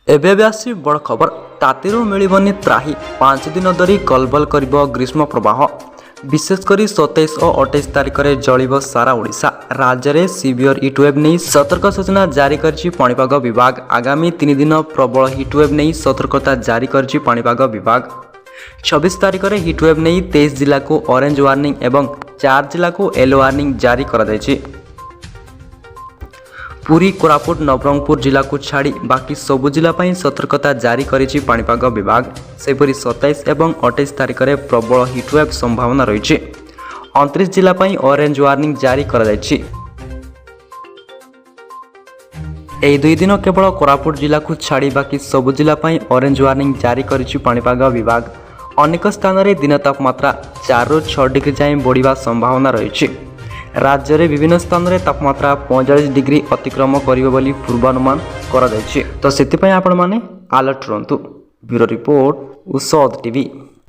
एबे आसी बड़ खबर तातीरू मिलबनी त्राही 5 दिन धरी कलबल करिब ग्रीष्म प्रवाह विशेषकर 27 और 28 तारिख में जलिब सारा ओडिशा। राज्य में सीवियर हिटवेव नहीं सतर्क सूचना जारी करछि पाणीपाग विभाग। आगामी 3 दिन प्रबल हिटवेव नहीं सतर्कता जारी करछि पाणीपाग विभाग। 26 तारिख में हिटवेव नहीं 23 जिला को ऑरेंज वार्निंग एवं 4 जिला को येलो वार्निंग जारी करा जायछि। पुरी कोरापुट नवरंगपुर जिला को छाड़ी बाकी सबु जिला सतर्कता जारी करिछि पाणीपाग विभाग। सेपरि 27 एवं 28 तारिख में प्रबल हिटवेव संभावना रही। 29 जिला ऑरेंज वार्निंग जारी करा जायछि। एही 2 दिन केवल कोरापुट जिला को छाड़ी बाकी सबु जिला ऑरेंज वार्निंग जारी करिछि पाणीपाग विभाग। अनेक स्थान में दिन तापमात्रा 4 ରୁ 6 डिग्री जाए बढ़िबा संभावना रही। राज्य में विभिन्न स्थान में तापमात्रा 45 डिग्री अतिक्रम करिबो बोली पूर्वानुमान करा जायछि। तो सेति पय आपण माने अलर्ट रहंतु। ब्यूरो रिपोर्ट उत्सव टीवी।